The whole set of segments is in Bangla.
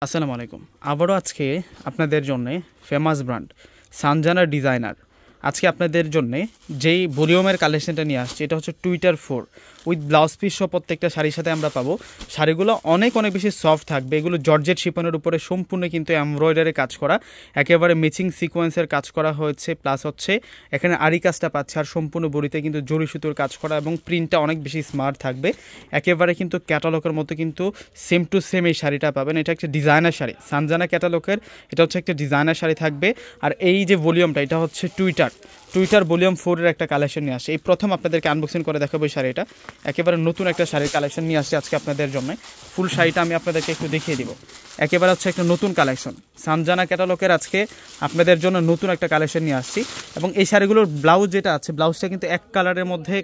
আসসালামু আলাইকুম। আবারও আজকে আপনাদের জন্য ফেমাস ব্র্যান্ড সানজানা ডিজাইনার আজকে আপনাদের জন্য যেই ভলিউমের কালেকশনটা নিয়ে আসছে এটা হচ্ছে টুইটার 4 উইথ ব্লাউজ পিস সহ প্রত্যেকটা শাড়ির সাথে আমরা পাবো। শাড়িগুলো অনেক বেশি সফট থাকবে। এগুলো জর্জেট শিপনের উপরে সম্পূর্ণ কিন্তু এমব্রয়ডারি কাজ করা, একেবারে ম্যাচিং সিকোয়েন্সের কাজ করা হয়েছে, প্লাস হচ্ছে এখানে আরি কাজটা পাচ্ছে আর সম্পূর্ণ বডিতে কিন্তু জরি সুতোর কাজ করা এবং প্রিন্টটা অনেক বেশি স্মার্ট থাকবে। একেবারে কিন্তু ক্যাটালগের মতো কিন্তু সেম টু সেম এই শাড়িটা পাবেন। এটা একটা ডিজাইনার শাড়ি, সানজানা ক্যাটালগের এটা হচ্ছে একটা ডিজাইনার শাড়ি থাকবে। আর এই যে ভলিউমটা এটা হচ্ছে টুইটার ভলিউম 4 এর একটা কালেকশন নিয়ে আসে। এই প্রথম আপনাদেরকে আনবক্সিং করে দেখাবো এই শাড়িটা। একেবারে নতুন একটা শাড়ির কালেকশন নিয়ে আসছে আজকে আপনাদের জন্য। ফুল শাড়িটা আমি আপনাদেরকে একটু দেখিয়ে দিব। একেবারে হচ্ছে একটা নতুন কালেকশন সানজানা ক্যাটালগের আজকে আপনাদের জন্য নতুন একটা কালেকশন নিয়ে আসছি। এবং এই শাড়িগুলোর ব্লাউজ যেটা আছে ব্লাউজটা কিন্তু এক কালারের মধ্যে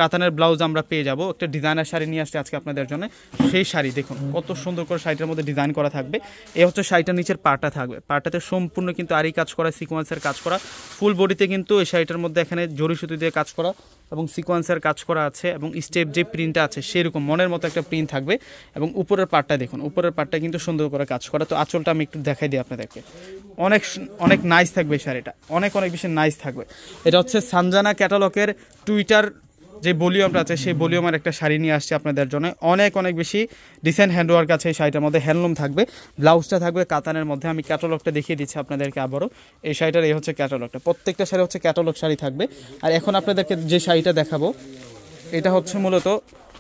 কাতানের ব্লাউজ আমরা পেয়ে যাব। একটা ডিজাইনার শাড়ি নিয়ে আসছে আজকে আপনাদের জন্য। সেই শাড়ি দেখুন কত সুন্দর করে শাড়িটার মধ্যে ডিজাইন করা থাকবে। এই হচ্ছে শাড়িটার নিচের পাড়টা থাকবে, পাড়টাতে সম্পূর্ণ কিন্তু আরি কাজ করা, সিকোয়েন্সের কাজ করা। ফুল বডিতে কিন্তু এই শাড়িটার মধ্যে এখানে জরি সুতি দিয়ে কাজ করা এবং সিকোয়েন্সের কাজ করা আছে এবং স্টেপ যে প্রিন্টটা আছে সেরকম মনের মতো একটা প্রিন্ট থাকবে। এবং উপরের পাড়টা দেখুন, উপরের পাড়টা কিন্তু সুন্দর করে কাজ করা। তো আঁচলটা আমি একটু দেখাই দিই আপনাদেরকে। অনেক নাইস থাকবে এই শাড়িটা, অনেক বেশি নাইস থাকবে। এটা হচ্ছে সানজানা ক্যাটালগের টুইটার যে ভলিউমটা আছে সেই ভলিউমের একটা শাড়ি নিয়ে আসছে আপনাদের জন্য। অনেক বেশি ডিসেন্ট হ্যান্ডওয়ার্ক আছে এই শাড়িটার মধ্যে, হ্যান্ডলুম থাকবে, ব্লাউজটা থাকবে কাতানের মধ্যে। আমি ক্যাটালগটা দেখিয়ে দিচ্ছি আপনাদেরকে আবারও। এই শাড়িটার এই হচ্ছে ক্যাটালগটা, প্রত্যেকটা শাড়ি হচ্ছে ক্যাটালগ শাড়ি থাকবে। আর এখন আপনাদেরকে যে শাড়িটা দেখাবো এটা হচ্ছে মূলত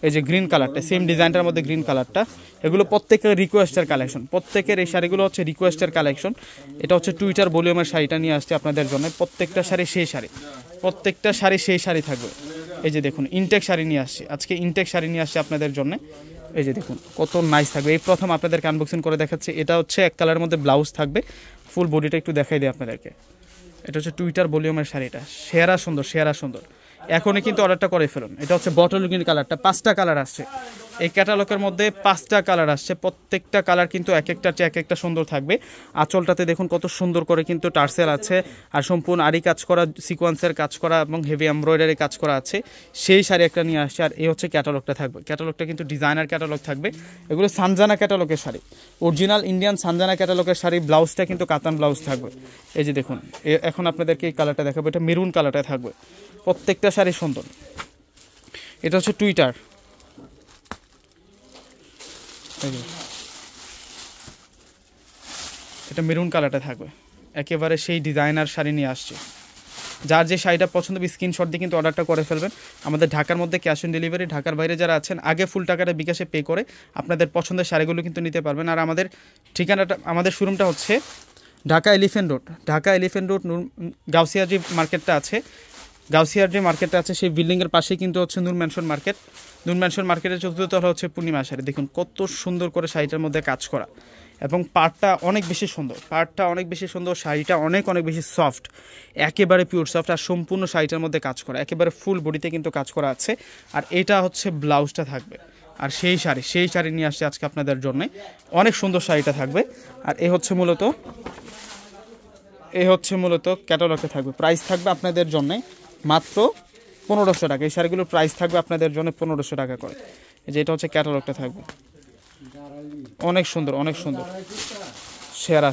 এই যে গ্রিন কালারটা, সেম ডিজাইনটার মধ্যে গ্রিন কালারটা। এগুলো প্রত্যেকের রিকোয়েস্টের কালেকশন, প্রত্যেকের এই শাড়িগুলো হচ্ছে রিকোয়েস্টের কালেকশন। এটা হচ্ছে টুইটার ভলিউমের শাড়িটা নিয়ে আসছে আপনাদের জন্য। প্রত্যেকটা শাড়ি সেই শাড়ি, প্রত্যেকটা শাড়ি সেই শাড়ি থাকবে। এই যে দেখুন ইনটেক শাড়ি নিয়ে আসছে আজকে, ইনটেক শাড়ি নিয়ে আসছে আপনাদের জন্য। এই যে দেখুন কত নাইস থাকবে। এই প্রথম আপনাদেরকে আনবক্সিং করে দেখাচ্ছে। এটা হচ্ছে এক কালারের মধ্যে ব্লাউজ থাকবে, ফুল বডিটা একটু দেখাই দিই আপনাদেরকে। এটা হচ্ছে টুইটার ভলিউমের শাড়িটা, সেরা সুন্দর। এখনই কিন্তু অর্ডারটা করে ফেলুন। এটা হচ্ছে বটল গ্রিন কালারটা, 5টা কালার আসছে এই ক্যাটালগের মধ্যে, 5টা কালার আসছে। প্রত্যেকটা কালার কিন্তু এক একটা সুন্দর থাকবে। আঁচলটাতে দেখুন কত সুন্দর করে কিন্তু টার্সেল আছে আর সম্পূর্ণ আরি কাজ করা, সিকোয়েন্সের কাজ করা এবং হেভি এমব্রয়ডারি কাজ করা আছে। সেই শাড়ি একটা নিয়ে আসছে। আর এই হচ্ছে ক্যাটালগটা থাকবে, ক্যাটালগটা কিন্তু ডিজাইনার ক্যাটালগ থাকবে। এগুলো সানজানা ক্যাটালগের শাড়ি, অরিজিনাল ইন্ডিয়ান সানজানা ক্যাটালগের শাড়ি। ব্লাউজটা কিন্তু কাতান ব্লাউজ থাকবে। এই যে দেখুন এখন আপনাদেরকে এই কালারটা দেখাবো, এটা মেরুন কালারটা থাকবে। প্রত্যেকটা শাড়ি সুন্দর। এটা হচ্ছে টুইটার, এটা মেরুন কালারটা থাকবে। একেবারে সেই ডিজাইনার শাড়ি নিয়ে আসছে। যার যে শাড়িটা পছন্দ হবে স্ক্রিনশট দিয়ে কিন্তু অর্ডারটা করে ফেলবেন। আমাদের ঢাকার মধ্যে ক্যাশ অন ডেলিভারি, ঢাকার বাইরে যারা আছেন আগে ফুল টাকাটা বিকাশে পে করে আপনাদের পছন্দের শাড়িগুলো কিন্তু নিতে পারবেন। আর আমাদের ঠিকানাটা, আমাদের শোরুমটা হচ্ছে ঢাকা এলিফ্যান্ট রোড গাউসিয়ার যে মার্কেটটা আছে, সেই বিল্ডিংয়ের পাশেই কিন্তু হচ্ছে নূর ম্যানশন মার্কেটের চতুর্থ তলা হচ্ছে পূর্ণিমা শাড়ি। দেখুন কত সুন্দর করে শাড়িটার মধ্যে কাজ করা এবং পাড়টা অনেক বেশি সুন্দর, শাড়িটা অনেক বেশি সফট, একেবারে পিওর সফট। আর সম্পূর্ণ শাড়িটার মধ্যে কাজ করা, একেবারে ফুল বডিতে কিন্তু কাজ করা আছে। আর এটা হচ্ছে ব্লাউজটা থাকবে। আর সেই শাড়ি নিয়ে আসছে আজকে আপনাদের জন্য। অনেক সুন্দর শাড়িটা থাকবে। আর এই হচ্ছে মূলত ক্যাটালগটা থাকবে। প্রাইস থাকবে আপনাদের জন্য মাত্র 1500 টাকা। এই শাড়িগুলোর প্রাইস থাকবে আপনাদের জন্য 1500 টাকা করে। এই যে এটা হচ্ছে ক্যাটালগটা থাকবে, অনেক সুন্দর সেরা।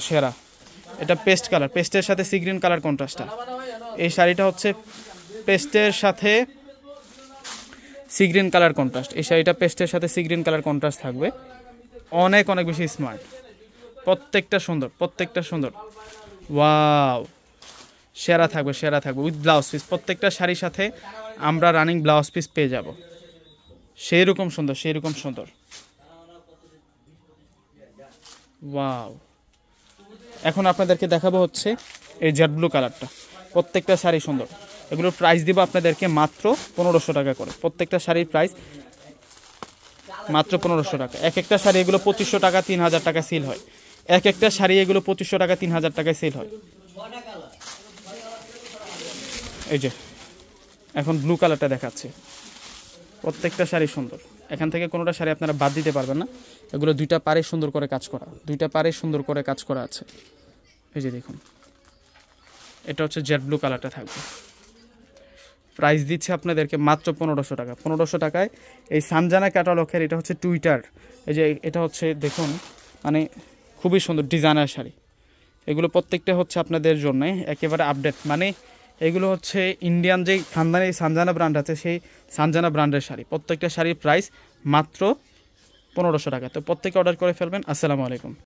এটা পেস্ট কালার, পেস্টের সাথে সি গ্রিন কালার কন্ট্রাস্টটা। এই শাড়িটা হচ্ছে পেস্টের সাথে সি গ্রিন কালার কন্ট্রাস্ট। এই শাড়িটা পেস্টের সাথে সি গ্রিন কালার কন্ট্রাস্ট থাকবে। অনেক বেশি স্মার্ট, প্রত্যেকটা সুন্দর। ওয়াও, সেরা থাকবে উইথ ব্লাউজ পিস। প্রত্যেকটা শাড়ির সাথে আমরা রানিং ব্লাউজ পিস পেয়ে যাব। সেই রকম সুন্দর। ওয়াও, এখন আপনাদেরকে দেখাবো হচ্ছে এই জেড ব্লু কালারটা। প্রত্যেকটা শাড়ি সুন্দর। এগুলোর প্রাইস দিব আপনাদেরকে মাত্র 1500 টাকা করে। প্রত্যেকটা শাড়ির প্রাইস মাত্র 1500 টাকা। এক একটা শাড়ি এগুলো 2500 টাকা 3000 টাকা সেল হয়। এক একটা শাড়ি এগুলো 2500 টাকা 3000 টাকায় সেল হয়। এই যে এখন ব্লু কালারটা দেখাচ্ছে। প্রত্যেকটা শাড়ি সুন্দর, এখান থেকে কোনোটা শাড়ি আপনারা বাদ দিতে পারবেন না। এগুলো দুইটা পারে সুন্দর করে কাজ করা আছে। এই যে দেখুন এটা হচ্ছে জেড ব্লু কালারটা থাকবে। প্রাইস দিচ্ছে আপনাদেরকে মাত্র 1500 টাকা। 1500 টাকায় এই সানজানা ক্যাটালগের এটা হচ্ছে টুইটার। এই যে এটা হচ্ছে দেখুন মানে খুবই সুন্দর ডিজাইনার শাড়ি। এগুলো প্রত্যেকটা হচ্ছে আপনাদের জন্য একেবারে আপডেট, মানে এগুলো হচ্ছে ইন্ডিয়ান যেই খানদানি সানজানা ব্র্যান্ড আছে সেই সানজানা ব্র্যান্ডের শাড়ি। প্রত্যেকটা শাড়ির প্রাইস মাত্র 1500 টাকা। তো প্রত্যেকে অর্ডার করে ফেলবেন। আসসালামু আলাইকুম।